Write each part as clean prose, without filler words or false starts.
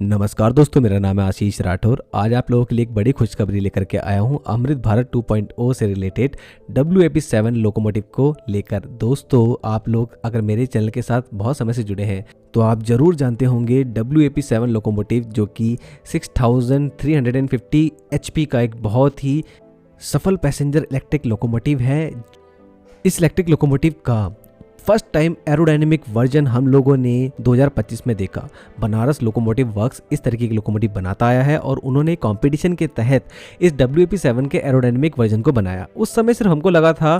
नमस्कार दोस्तों, मेरा नाम है आशीष राठौर। आज आप लोगों के लिए एक बड़ी खुशखबरी लेकर के आया हूं अमृत भारत 2.0 से रिलेटेड WAP7 लोकोमोटिव को लेकर। दोस्तों, आप लोग अगर मेरे चैनल के साथ बहुत समय से जुड़े हैं तो आप जरूर जानते होंगे WAP7 लोकोमोटिव, जो कि 6350 HP का एक बहुत ही सफल पैसेंजर इलेक्ट्रिक लोकोमोटिव है। इस इलेक्ट्रिक लोकोमोटिव का फर्स्ट टाइम एरोडायनेमिक वर्जन हम लोगों ने 2025 में देखा। बनारस लोकोमोटिव वर्क्स इस तरीके की लोकोमोटिव बनाता आया है और उन्होंने कंपटीशन के तहत इस WAP7 के एरोडायनेमिक वर्जन को बनाया। उस समय सिर्फ हमको लगा था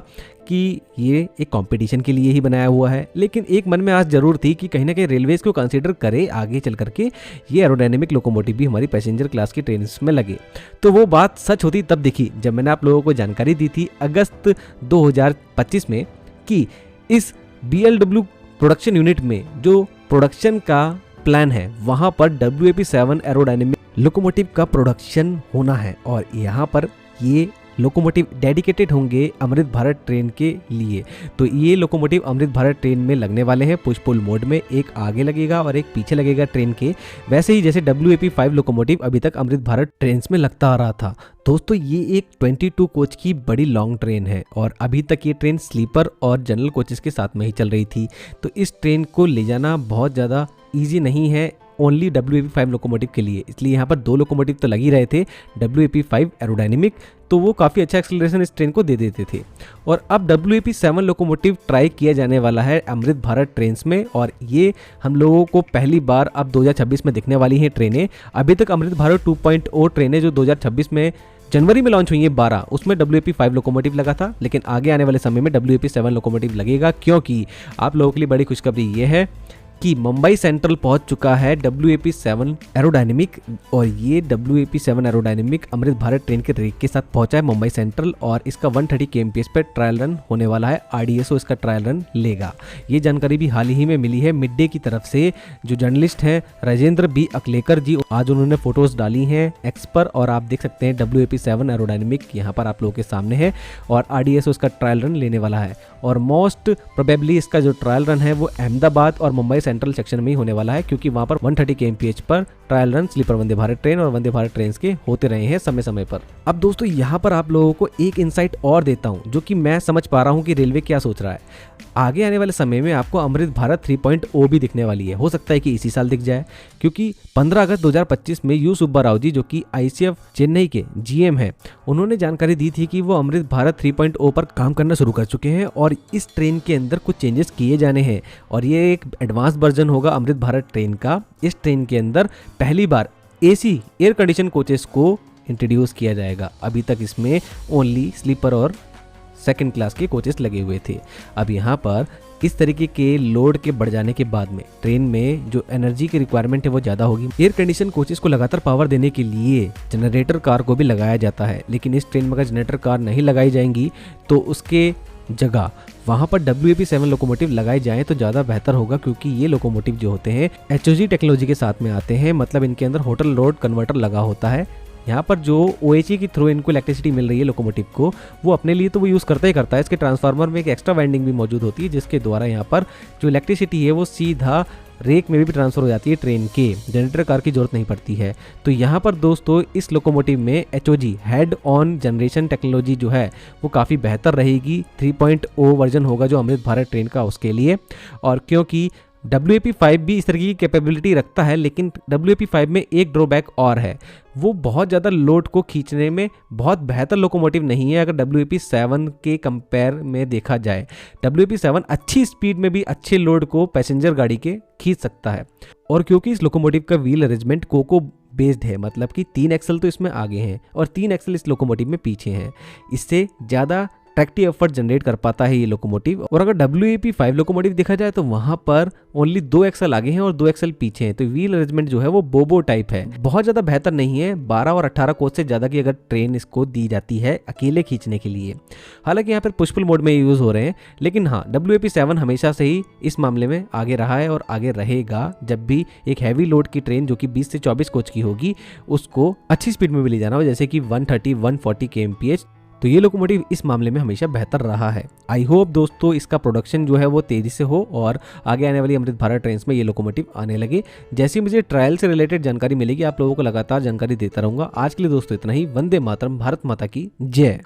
कि ये एक कंपटीशन के लिए ही बनाया हुआ है, लेकिन एक मन में आस जरूर थी कि कहीं ना कहीं रेलवेज को कंसीडर करे आगे चल करके ये एरोडायनेमिक लोकोमोटिव भी हमारी पैसेंजर क्लास की ट्रेन में लगे। तो वो बात सच होती तब दिखी जब मैंने आप लोगों को जानकारी दी थी अगस्त 2025 में कि इस BLW प्रोडक्शन यूनिट में जो प्रोडक्शन का प्लान है वहां पर WAP7 एरोडायनेमिक लोकोमोटिव का प्रोडक्शन होना है और यहाँ पर ये लोकोमोटिव डेडिकेटेड होंगे अमृत भारत ट्रेन के लिए। तो ये लोकोमोटिव अमृत भारत ट्रेन में लगने वाले हैं पुश पुल मोड में, एक आगे लगेगा और एक पीछे लगेगा ट्रेन के, वैसे ही जैसे WAP5 लोकोमोटिव अभी तक अमृत भारत ट्रेन में लगता आ रहा था। दोस्तों, ये एक 22 कोच की बड़ी लॉन्ग ट्रेन है और अभी तक ये ट्रेन स्लीपर और जनरल कोचेस के साथ में ही चल रही थी। तो इस ट्रेन को ले जाना बहुत ज़्यादा ईजी नहीं है ओनली WAP5 लोकोमोटिव के लिए, इसलिए यहाँ पर 2 लोकोमोटिव तो लग ही रहे थे WAP5 एरोडायनेमिक, तो वो काफ़ी अच्छा एक्सेलरेशन इस ट्रेन को दे देते थे। और अब WAP7 लोकोमोटिव ट्राई किया जाने वाला है अमृत भारत ट्रेन्स में और ये हम लोगों को पहली बार अब 2026 में दिखने वाली हैं ट्रेनें। अभी तक अमृत भारत 2.0 ट्रेनें जो 2026 में जनवरी में लॉन्च हुई है 12, उसमें WAP5 लोकोमोटिव लगा था, लेकिन आगे आने वाले समय में WAP7 लोकोमोटिव लगेगा, क्योंकि आप लोगों के लिए बड़ी खुशखबरी ये है कि मुंबई सेंट्रल पहुंच चुका है WAP7 एरोडायनेमिक और ये WAP7 aerodynamic Amrit Bharat train के रेक के साथ पहुंचा है मुंबई सेंट्रल और इसका 130 kmph पर ट्रायल रन होने वाला है। RDSO इसका ट्रायल रन लेगा। ये जानकारी भी हाल ही में मिली है मिड डे की तरफ से। जो जर्नलिस्ट हैं राजेंद्र B अकलेकर जी, आज उन्होंने फोटोज डाली हैं एक्स पर और आप देख सकते हैं WAP7 एरोडायनेमिक यहाँ पर आप लोगों के सामने है और RDSO इसका ट्रायल रन लेने वाला है और मोस्ट प्रोबेबली इसका जो ट्रायल रन है वो अहमदाबाद और मुंबई सेंट्रल सेक्शन में ही होने वाला है, क्योंकि वहां पर 130 kmph पर trial run sleeper Vande Bharat train और वंदे भारत ट्रेन के होते रहे हैं समय समय पर। अब दोस्तों, यहाँ पर आप लोगों को एक इंसाइट और देता हूँ जो कि मैं समझ पा रहा हूँ कि रेलवे क्या सोच रहा है। आगे आने वाले समय में आपको अमृत भारत 3.0 भी दिखने वाली है। हो सकता है कि इसी साल दिख जाए, क्योंकि 15 अगस्त 2025 में यू सुब्बा राव जी, जो कि ICF चेन्नई के GM हैं, उन्होंने जानकारी दी थी कि वो अमृत भारत 3.0 पर काम करना शुरू कर चुके हैं और इस ट्रेन के अंदर कुछ चेंजेस किए जाने हैं और ये एक एडवांस वर्जन होगा अमृत भारत ट्रेन का। इस ट्रेन के अंदर पहली बार AC एयर कंडीशन कोचेस को इंट्रोड्यूस किया जाएगा। अभी तक इसमें ओनली स्लीपर और सेकंड क्लास के कोचेस लगे हुए थे। अब यहाँ पर इस तरीके के लोड के बढ़ जाने के बाद में ट्रेन में जो एनर्जी की रिक्वायरमेंट है वो ज़्यादा होगी। एयर कंडीशन कोचेस को लगातार पावर देने के लिए जनरेटर कार को भी लगाया जाता है, लेकिन इस ट्रेन में अगर जनरेटर कार नहीं लगाई जाएंगी तो उसके जगह वहां पर WAP7 लोकोमोटिव लगाए जाएं तो ज़्यादा बेहतर होगा, क्योंकि ये लोकोमोटिव जो होते हैं HOG टेक्नोलॉजी के साथ में आते हैं, मतलब इनके अंदर होटल लोड कन्वर्टर लगा होता है। यहाँ पर जो OHE के थ्रू इनको इलेक्ट्रिसिटी मिल रही है लोकोमोटिव को, वो अपने लिए तो वो यूज़ करता ही करता है। इसके ट्रांसफार्मर में एक एक्स्ट्रा वाइंडिंग भी मौजूद होती है, जिसके द्वारा यहाँ पर जो इलेक्ट्रिसिटी है वो सीधा रेक में भी ट्रांसफर हो जाती है। ट्रेन के जनरेटर कार की जरूरत नहीं पड़ती है। तो यहाँ पर दोस्तों इस लोकोमोटिव में HOG head on generation technology जो है वो काफ़ी बेहतर रहेगी। 3.0 वर्जन होगा जो अमृत भारत ट्रेन का उसके लिए। और क्योंकि WAP5 भी इस तरह की कैपेबिलिटी रखता है, लेकिन WAP5 में एक ड्रॉबैक और है, वो बहुत ज़्यादा लोड को खींचने में बहुत बेहतर लोकोमोटिव नहीं है अगर WAP7 के कंपेयर में देखा जाए। WAP7 अच्छी स्पीड में भी अच्छे लोड को पैसेंजर गाड़ी के खींच सकता है। और क्योंकि इस लोकोमोटिव का व्हील अरेंजमेंट कोको बेस्ड है, मतलब कि 3 एक्सल तो इसमें आगे हैं और 3 एक्सल इस लोकोमोटिव में पीछे हैं, इससे ज़्यादा ट्रैक्टिव एफर्ट जनरेट कर पाता है ये लोकोमोटिव। और अगर WAP5 लोकोमोटिव देखा जाए तो वहां पर ओनली 2 एक्सल आगे हैं और 2 एक्सल पीछे हैं, तो व्हील अरेंजमेंट जो है वो बोबो टाइप है, बहुत ज्यादा बेहतर नहीं है। 12 और 18 कोच से ज्यादा की अगर ट्रेन इसको दी जाती है अकेले खींचने के लिए। हालांकि यहाँ पर पुश पुल मोड में यूज हो रहे हैं, लेकिन हाँ WAP7 हमेशा से ही इस मामले में आगे रहा है और आगे रहेगा। जब भी एक हैवी लोड की ट्रेन जो कि 20 से 24 कोच की होगी उसको अच्छी स्पीड में भी ले जाना हो, जैसे कि 130-140 kmph, तो ये लोकोमोटिव इस मामले में हमेशा बेहतर रहा है। आई होप दोस्तों इसका प्रोडक्शन जो है वो तेजी से हो और आगे आने वाली अमृत भारत ट्रेन में ये लोकोमोटिव आने लगे। जैसे मुझे ट्रायल से रिलेटेड जानकारी मिलेगी आप लोगों को लगातार जानकारी देता रहूंगा। आज के लिए दोस्तों इतना ही। वंदे मातरम, भारत माता की जय।